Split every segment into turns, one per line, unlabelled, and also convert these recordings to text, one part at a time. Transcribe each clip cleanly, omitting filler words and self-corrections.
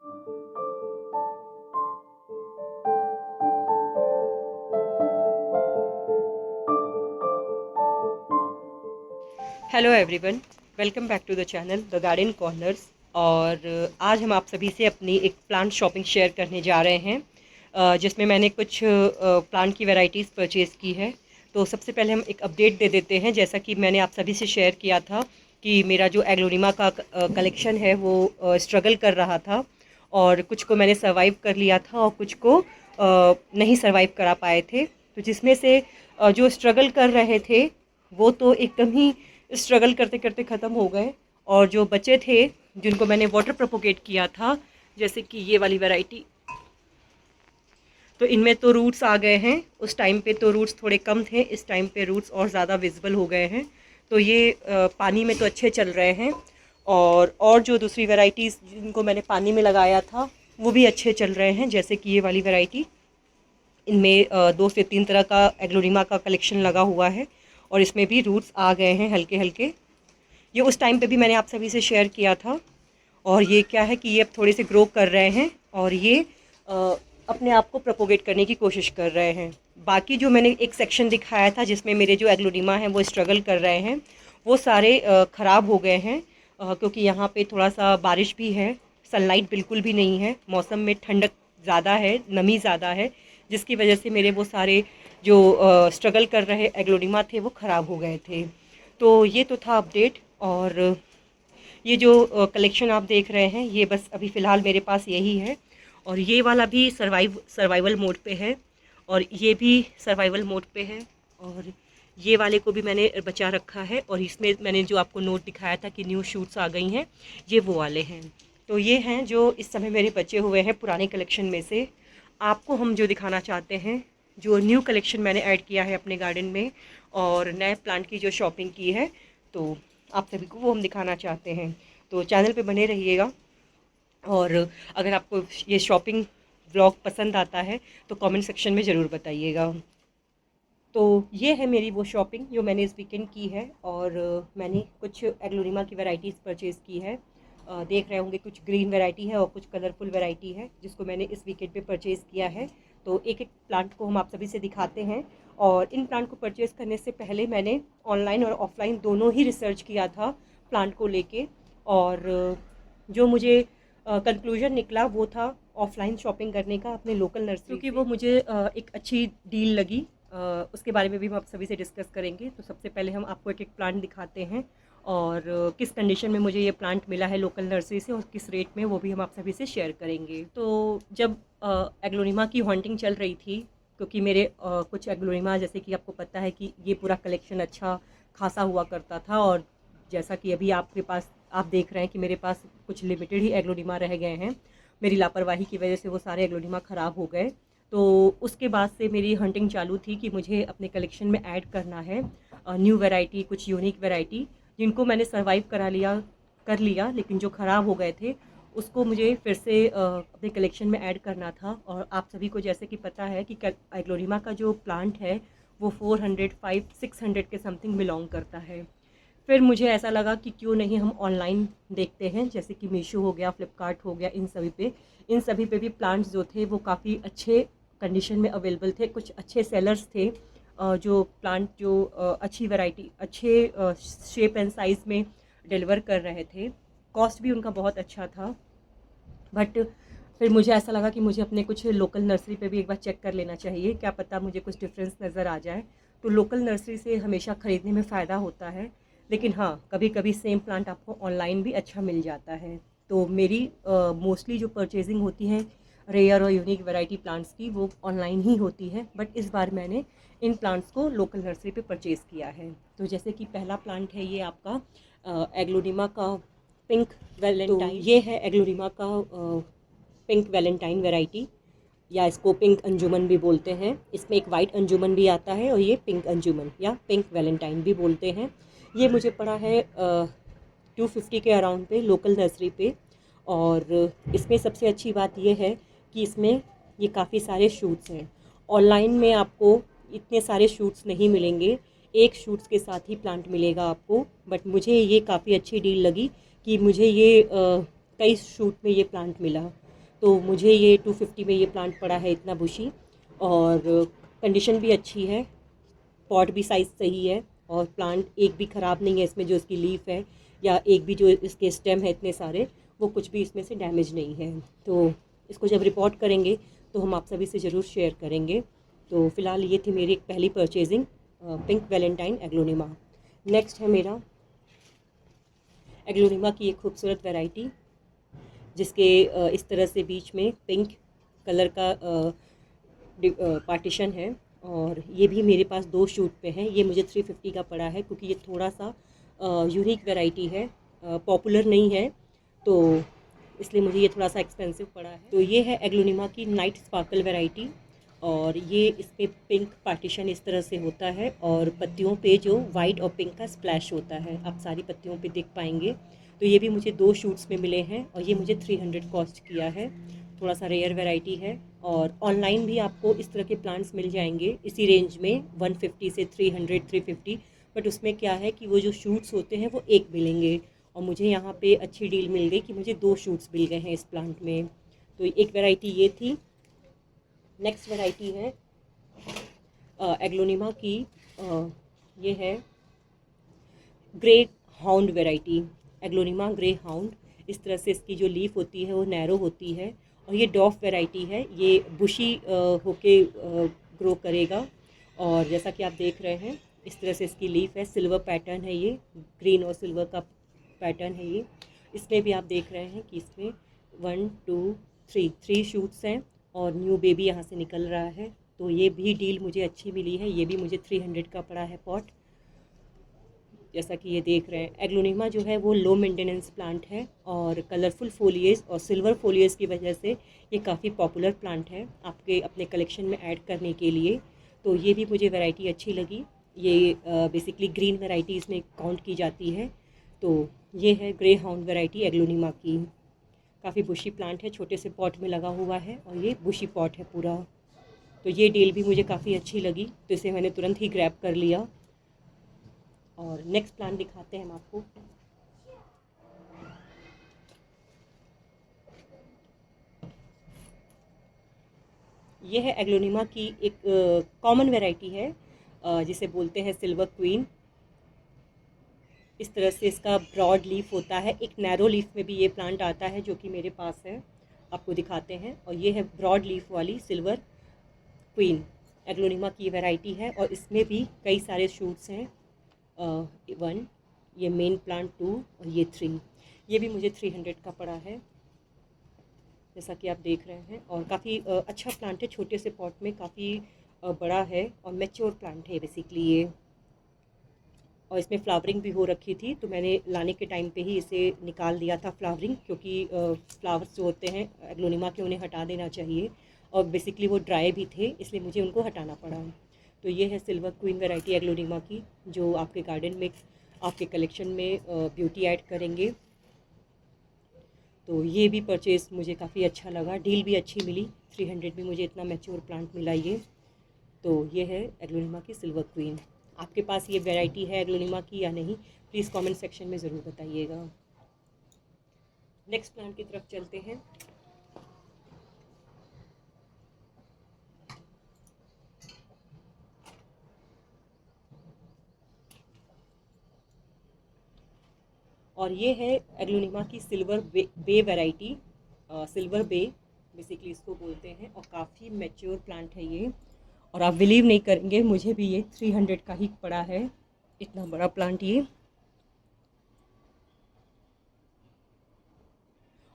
Hello everyone, welcome back to the channel the garden corners. और आज हम आप सभी से अपनी एक प्लांट शॉपिंग शेयर करने जा रहे हैं, जिसमें मैंने कुछ प्लांट की वैरायटीज़ परचेज़ की है। तो सबसे पहले हम एक अपडेट दे देते हैं। जैसा कि मैंने आप सभी से शेयर किया था कि मेरा जो एग्लोनिमा का कलेक्शन है वो स्ट्रगल कर रहा था, और कुछ को मैंने सर्वाइव कर लिया था और कुछ को नहीं सर्वाइव करा पाए थे। तो जिसमें से जो स्ट्रगल कर रहे थे वो तो एकदम ही स्ट्रगल करते करते ख़त्म हो गए, और जो बचे थे जिनको मैंने वाटर प्रोपोगेट किया था, जैसे कि ये वाली वैरायटी, तो इनमें तो रूट्स आ गए हैं। उस टाइम पे तो रूट्स थोड़े कम थे, इस टाइम पे रूट्स और ज़्यादा विजिबल हो गए हैं। तो ये पानी में तो अच्छे चल रहे हैं, और जो दूसरी वैरायटीज़ जिनको मैंने पानी में लगाया था वो भी अच्छे चल रहे हैं। जैसे कि ये वाली वैरायटी, इनमें 2 से 3 तरह का एग्लोनिमा का कलेक्शन लगा हुआ है, और इसमें भी रूट्स आ गए हैं हल्के हल्के। ये उस टाइम पे भी मैंने आप सभी से शेयर किया था। और ये क्या है कि ये अब थोड़े से ग्रो कर रहे हैं, और ये अपने आप को प्रोपोगेट करने की कोशिश कर रहे हैं। बाकी जो मैंने एक सेक्शन दिखाया था जिसमें मेरे जो एग्लोनिमा हैं वो स्ट्रगल कर रहे हैं, वो सारे ख़राब हो गए हैं, क्योंकि यहाँ पे थोड़ा सा बारिश भी है, सनलाइट बिल्कुल भी नहीं है, मौसम में ठंडक ज़्यादा है, नमी ज़्यादा है, जिसकी वजह से मेरे वो सारे जो स्ट्रगल कर रहे एग्लोनिमा थे वो ख़राब हो गए थे। तो ये तो था अपडेट। और ये जो कलेक्शन आप देख रहे हैं ये बस अभी फ़िलहाल मेरे पास यही है, और ये वाला भी सर्वाइवल मोड पे है, और ये भी सर्वाइवल मोड पे है, और ये वाले को भी मैंने बचा रखा है। और इसमें मैंने जो आपको नोट दिखाया था कि न्यू शूट्स आ गई हैं, ये वो वाले हैं। तो ये हैं जो इस समय मेरे बचे हुए हैं पुराने कलेक्शन में से। आपको हम जो दिखाना चाहते हैं, जो न्यू कलेक्शन मैंने ऐड किया है अपने गार्डन में, और नए प्लांट की जो शॉपिंग की है, तो आप सभी को वो हम दिखाना चाहते हैं। तो चैनल पे बने रहिएगा, और अगर आपको ये शॉपिंग व्लॉग पसंद आता है तो कमेंट सेक्शन में ज़रूर बताइएगा। तो ये है मेरी वो शॉपिंग जो मैंने इस वीकेंड की है, और मैंने कुछ एग्लोनिमा की वैरायटीज़ परचेज़ की है। देख रहे होंगे कुछ ग्रीन वैरायटी है और कुछ कलरफुल वैरायटी है, जिसको मैंने इस वीकेंड पे परचेज़ किया है। तो एक एक प्लांट को हम आप सभी से दिखाते हैं। और इन प्लांट को परचेज़ करने से पहले मैंने ऑनलाइन और ऑफलाइन दोनों ही रिसर्च किया था प्लांट को लेके, और जो मुझे कंक्लूजन निकला वो था ऑफलाइन शॉपिंग करने का अपने लोकल नर्सरी, क्योंकि वो मुझे एक अच्छी डील लगी। उसके बारे में भी हम आप सभी से डिस्कस करेंगे। तो सबसे पहले हम आपको एक एक प्लांट दिखाते हैं, और किस कंडीशन में मुझे ये प्लांट मिला है लोकल नर्सरी से और किस रेट में, वो भी हम आप सभी से शेयर करेंगे। तो जब एग्लोनिमा की हॉन्टिंग चल रही थी, क्योंकि मेरे कुछ एग्लोनिमा, जैसे कि आपको पता है कि ये पूरा कलेक्शन अच्छा खासा हुआ करता था, और जैसा कि अभी आपके पास आप देख रहे हैं कि मेरे पास कुछ लिमिटेड ही एग्लोनिमा रह गए हैं। मेरी लापरवाही की वजह से वो सारे एग्लोनिमा ख़राब हो गए। तो उसके बाद से मेरी हंटिंग चालू थी कि मुझे अपने कलेक्शन में ऐड करना है न्यू वैरायटी, कुछ यूनिक वैरायटी, जिनको मैंने सर्वाइव कर लिया, लेकिन जो ख़राब हो गए थे उसको मुझे फिर से अपने कलेक्शन में ऐड करना था। और आप सभी को जैसे कि पता है कि एग्लोनिमा का जो प्लांट है वो 400, 500, 600 के समथिंग बिलोंग करता है। फिर मुझे ऐसा लगा कि क्यों नहीं हम ऑनलाइन देखते हैं, जैसे कि मीशो हो गया, फ्लिपकार्ट हो गया, इन सभी पे भी प्लांट्स जो थे वो काफ़ी अच्छे कंडीशन में अवेलेबल थे। कुछ अच्छे सेलर्स थे जो प्लांट जो अच्छी वैरायटी, अच्छे शेप एंड साइज़ में डिलीवर कर रहे थे। कॉस्ट भी उनका बहुत अच्छा था। बट फिर मुझे ऐसा लगा कि मुझे अपने कुछ लोकल नर्सरी पे भी एक बार चेक कर लेना चाहिए, क्या पता मुझे कुछ डिफरेंस नज़र आ जाए। तो लोकल नर्सरी से हमेशा ख़रीदने में फ़ायदा होता है, लेकिन हाँ, कभी कभी सेम प्लांट आपको ऑनलाइन भी अच्छा मिल जाता है। तो मेरी मोस्टली जो परचेजिंग होती है रेयर और यूनिक वैरायटी प्लांट्स की, वो ऑनलाइन ही होती है। बट इस बार मैंने इन प्लांट्स को लोकल नर्सरी पे परचेज़ किया है। तो जैसे कि पहला प्लांट है ये आपका एग्लोनिमा का पिंक वैलेंटाइन। तो ये है एग्लोनिमा का पिंक वैलेंटाइन वैरायटी, या इसको पिंक अंजुमन भी बोलते हैं। इसमें एक वाइट अंजुमन भी आता है, और ये पिंक अंजुमन या पिंक वैलेंटाइन भी बोलते हैं। ये मुझे पड़ा है 250 के अराउंड पे लोकल नर्सरी पे। और इसमें सबसे अच्छी बात ये है कि इसमें ये काफ़ी सारे शूट्स हैं। ऑनलाइन में आपको इतने सारे शूट्स नहीं मिलेंगे, एक शूट्स के साथ ही प्लांट मिलेगा आपको। बट मुझे ये काफ़ी अच्छी डील लगी कि मुझे ये कई शूट में ये प्लांट मिला। तो मुझे ये 250 में ये प्लांट पड़ा है इतना बुशी, और कंडीशन भी अच्छी है, पॉट भी साइज़ सही है, और प्लांट एक भी ख़राब नहीं है इसमें, जो इसकी लीफ है या एक भी जो इसके स्टेम है इतने सारे, वो कुछ भी इसमें से डैमेज नहीं है। तो इसको जब रिपोर्ट करेंगे तो हम आप सभी से ज़रूर शेयर करेंगे। तो फ़िलहाल ये थी मेरी एक पहली purchasing, pink Valentine aglaonema. Next है मेरा एग्लोनिमा की एक खूबसूरत वैरायटी, जिसके इस तरह से बीच में पिंक कलर का पार्टीशन है, और ये भी मेरे पास 2 शूट पे हैं। ये मुझे 350 का पड़ा है, क्योंकि ये थोड़ा सा यूनिक वैरायटी है, पॉपुलर नहीं है, तो इसलिए मुझे ये थोड़ा सा एक्सपेंसिव पड़ा है। तो ये है एग्लोनिमा की नाइट स्पार्कल वैरायटी, और ये इसमें पिंक पार्टीशन इस तरह से होता है, और पत्तियों पे जो वाइट और पिंक का स्प्लैश होता है आप सारी पत्तियों पे देख पाएंगे। तो ये भी मुझे 2 शूट्स में मिले हैं, और ये मुझे 300 कॉस्ट किया है। थोड़ा सा रेयर वैरायटी है, और ऑनलाइन भी आपको इस तरह के प्लांट्स मिल जाएंगे इसी रेंज में 150 से 300 350। बट उसमें क्या है कि वो जो शूट्स होते हैं वो एक मिलेंगे, और मुझे यहाँ पे अच्छी डील मिल गई कि मुझे 2 शूट्स मिल गए हैं इस प्लांट में। तो एक वैरायटी ये थी। नेक्स्ट वैरायटी है एग्लोनिमा की, ये है grey hound variety, aglaonema grey hound. इस तरह से इसकी जो लीफ होती है वो नैरो होती है, और ये डॉफ वैरायटी है। ये बुशी होके ग्रो करेगा, और जैसा कि आप देख रहे हैं इस तरह से इसकी लीफ है, सिल्वर पैटर्न है, ये ग्रीन और सिल्वर का पैटर्न है ये। इसमें भी आप देख रहे हैं कि इसमें 1 2 3 शूट्स हैं, और न्यू बेबी यहाँ से निकल रहा है। तो ये भी डील मुझे अच्छी मिली है, ये भी मुझे 300 का पड़ा है पॉट, जैसा कि ये देख रहे हैं। एग्लोनिमा जो है वो लो मेंटेनेंस प्लांट है, और कलरफुल फोलिएज और सिल्वर फोलिएज की वजह से ये काफ़ी पॉपुलर प्लांट है आपके अपने कलेक्शन में ऐड करने के लिए। तो ये भी मुझे वैरायटी अच्छी लगी। ये बेसिकली ग्रीन वैराइटीज़ में काउंट की जाती है। तो ये है ग्रे हाउंड वैरायटी एग्लोनिमा की। काफ़ी बुशी प्लांट है, छोटे से पॉट में लगा हुआ है, और ये बुशी पॉट है पूरा। तो ये डील भी मुझे काफ़ी अच्छी लगी, तो इसे मैंने तुरंत ही ग्रैब कर लिया। और नेक्स्ट प्लांट दिखाते हैं हम आपको। ये है एग्लोनिमा की एक कॉमन वैरायटी है, जिसे बोलते हैं सिल्वर क्वीन। इस तरह से इसका ब्रॉड लीफ होता है, एक नैरो लीफ में भी ये प्लांट आता है जो कि मेरे पास है, आपको दिखाते हैं। और ये है ब्रॉड लीफ वाली सिल्वर क्वीन, एग्लोनिमा की वैरायटी है, और इसमें भी कई सारे शूट्स हैं, 1, ये मेन प्लांट 2, और ये 3। ये भी मुझे 300 का पड़ा है, जैसा कि आप देख रहे हैं। और काफ़ी अच्छा प्लांट है, छोटे से पॉट में काफ़ी बड़ा है, और मैच्योर प्लांट है बेसिकली ये। और इसमें फ्लावरिंग भी हो रखी थी, तो मैंने लाने के टाइम पे ही इसे निकाल दिया था फ्लावरिंग, क्योंकि फ्लावर्स जो होते हैं एग्लोनिमा के उन्हें हटा देना चाहिए, और बेसिकली वो ड्राई भी थे, इसलिए मुझे उनको हटाना पड़ा। तो ये है सिल्वर क्वीन वैरायटी एग्लोनिमा की, जो आपके गार्डन में आपके कलेक्शन में ब्यूटी ऐड करेंगे। तो ये भी परचेज़ मुझे काफ़ी अच्छा लगा, डील भी अच्छी मिली, 300 में मुझे इतना मैच्योर प्लांट मिला ये। तो ये है एग्लोनिमा की सिल्वर क्वीन। आपके पास ये वैरायटी है एग्लोनिमा की या नहीं, प्लीज़ कमेंट सेक्शन में ज़रूर बताइएगा। नेक्स्ट प्लांट की तरफ चलते हैं। और ये है एग्लोनिमा की सिल्वर बे वैरायटी, सिल्वर बे बेसिकली इसको बोलते हैं, और काफ़ी मैच्योर प्लांट है ये। और आप बिलीव नहीं करेंगे, मुझे भी ये 300 का ही पड़ा है, इतना बड़ा प्लांट ये।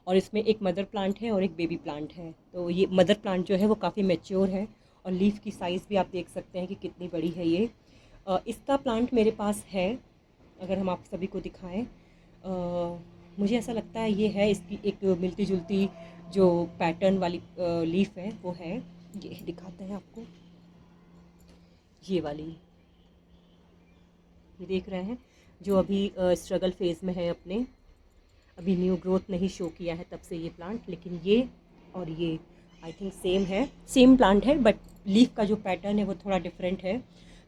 और इसमें एक मदर प्लांट है और एक बेबी प्लांट है। तो ये मदर प्लांट जो है वो काफ़ी मैच्योर है, और लीफ की साइज़ भी आप देख सकते हैं कि कितनी बड़ी है ये। इसका प्लांट मेरे पास है, अगर हम आप सभी को दिखाएं, मुझे ऐसा लगता है ये है, इसकी एक मिलती जुलती जो पैटर्न वाली लीफ है वो है, ये दिखाते हैं आपको, ये वाली, ये देख रहे हैं, जो अभी स्ट्रगल फेज़ में है अपने, अभी न्यू ग्रोथ नहीं शो किया है तब से ये प्लांट। लेकिन ये और ये आई थिंक सेम है, सेम प्लांट है, बट लीफ का जो पैटर्न है वो थोड़ा डिफरेंट है।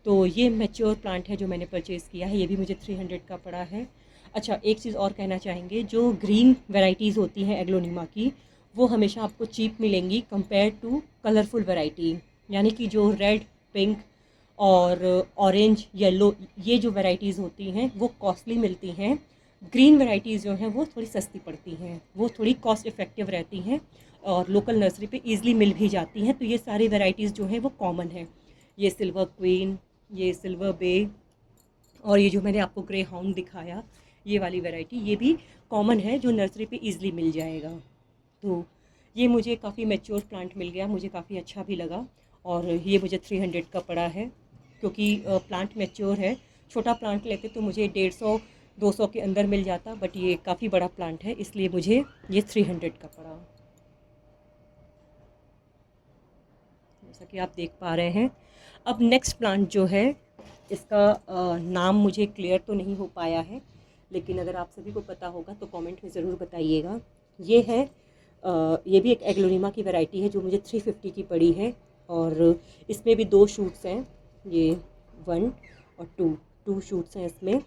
तो ये मैच्योर प्लांट है जो मैंने परचेज़ किया है, ये भी मुझे 300 का पड़ा है। अच्छा, एक चीज़ और कहना चाहेंगे, जो ग्रीन वैराइटीज़ होती हैं एग्लोनिमा की, वो हमेशा आपको चीप मिलेंगी कंपेयर टू कलरफुल वैरायटी। यानी कि जो रेड, पिंक और ऑरेंज, येलो, ये जो वैरायटीज़ होती हैं वो कॉस्टली मिलती हैं। ग्रीन वैरायटीज़ जो हैं वो थोड़ी सस्ती पड़ती हैं, वो थोड़ी कॉस्ट इफ़ेक्टिव रहती हैं और लोकल नर्सरी पे ईज़िली मिल भी जाती हैं। तो ये सारी वैरायटीज़ जो हैं वो कॉमन है। ये सिल्वर क्वीन, ये सिल्वर बे, और ये जो मैंने आपको ग्रे हाउंड दिखाया, ये वाली वैरायटी, ये भी कॉमन है जो नर्सरी पे ईज़िली मिल जाएगा। तो ये मुझे काफ़ी मैच्योर प्लांट मिल गया, मुझे काफ़ी अच्छा भी लगा। और ये मुझे 300 का पड़ा है क्योंकि प्लांट मैच्योर है। छोटा प्लांट लेते तो मुझे 150-200 के अंदर मिल जाता, बट ये काफ़ी बड़ा प्लांट है इसलिए मुझे ये 300 का पड़ा, जैसा कि आप देख पा रहे हैं। अब नेक्स्ट प्लांट जो है, इसका नाम मुझे क्लियर तो नहीं हो पाया है, लेकिन अगर आप सभी को पता होगा तो कमेंट में ज़रूर बताइएगा। ये है ये भी एक एग्लोनिमा की वैरायटी है जो मुझे 350 की पड़ी है। और इसमें भी 2 शूट्स हैं, ये 1 और 2 शूट्स हैं इसमें।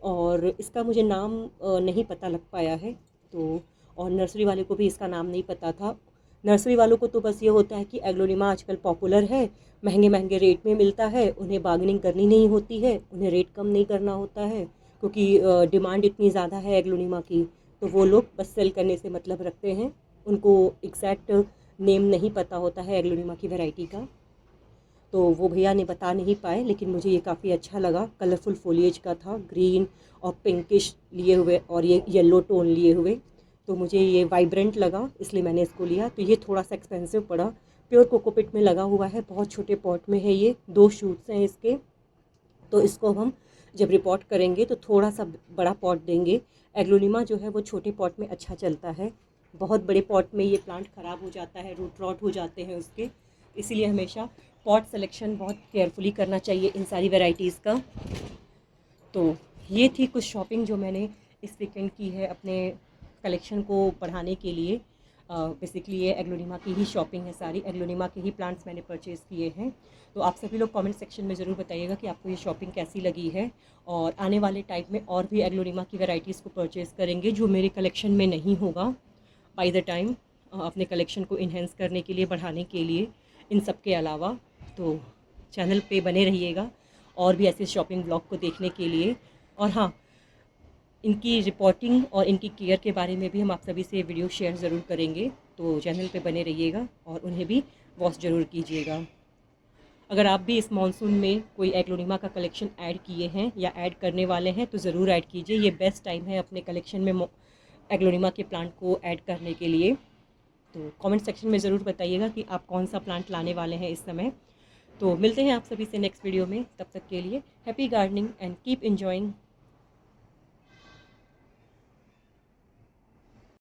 और इसका मुझे नाम नहीं पता लग पाया है, तो और नर्सरी वाले को भी इसका नाम नहीं पता था। नर्सरी वालों को तो बस ये होता है कि एग्लोनिमा आजकल पॉपुलर है, महंगे महंगे रेट में मिलता है, उन्हें बार्गेनिंग करनी नहीं होती है, उन्हें रेट कम नहीं करना होता है क्योंकि डिमांड इतनी ज़्यादा है एग्लोनिमा की। तो वो लोग बस सेल करने से मतलब रखते हैं, उनको एग्जैक्ट नेम नहीं पता होता है एग्लोनिमा की वैरायटी का। तो वो भैया ने बता नहीं पाए, लेकिन मुझे ये काफ़ी अच्छा लगा। कलरफुल फोलिएज का था, ग्रीन और पिंकिश लिए हुए और ये येलो टोन लिए हुए, तो मुझे ये वाइब्रेंट लगा इसलिए मैंने इसको लिया। तो ये थोड़ा सा एक्सपेंसिव पड़ा, प्योर कोकोपीट में लगा हुआ है, बहुत छोटे पॉट में है ये, 2 शूट्स हैं इसके। तो इसको हम जब रिपोर्ट करेंगे तो थोड़ा सा बड़ा पॉट देंगे। एग्लोनिमा जो है वो छोटे पॉट में अच्छा चलता है, बहुत बड़े पॉट में ये प्लांट ख़राब हो जाता है, रूट रॉट हो जाते हैं उसके। इसीलिए हमेशा पॉट सिलेक्शन बहुत केयरफुली करना चाहिए इन सारी वैरायटीज़ का। तो ये थी कुछ शॉपिंग जो मैंने इस वीकेंड की है अपने कलेक्शन को बढ़ाने के लिए। बेसिकली ये एग्लोनिमा की ही शॉपिंग है, सारी एग्लोनिमा के ही प्लांट्स मैंने परचेज़ किए हैं। तो आप सभी लोग कमेंट सेक्शन में ज़रूर बताइएगा कि आपको ये शॉपिंग कैसी लगी है। और आने वाले टाइम में और भी एग्लोनिमा की वैरायटीज़ को परचेज़ करेंगे जो मेरे कलेक्शन में नहीं होगा बाय द टाइम, अपने कलेक्शन को इन्हेंस करने के लिए, बढ़ाने के लिए, इन सब के अलावा। तो चैनल पे बने रहिएगा और भी ऐसे शॉपिंग ब्लॉग को देखने के लिए। और हाँ, इनकी रिपोर्टिंग और इनकी केयर के बारे में भी हम आप सभी से वीडियो शेयर ज़रूर करेंगे। तो चैनल पे बने रहिएगा और उन्हें भी वॉच ज़रूर कीजिएगा। अगर आप भी इस मॉनसून में कोई एग्लोनिमा का कलेक्शन ऐड किए हैं या ऐड करने वाले हैं तो ज़रूर ऐड कीजिए। ये बेस्ट टाइम है अपने कलेक्शन में एग्लोनिमा के प्लांट को ऐड करने के लिए। तो कमेंट सेक्शन में ज़रूर बताइएगा कि आप कौन सा प्लांट लाने वाले हैं इस समय। तो मिलते हैं आप सभी से नेक्स्ट वीडियो में, तब तक के लिए happy gardening and keep enjoying.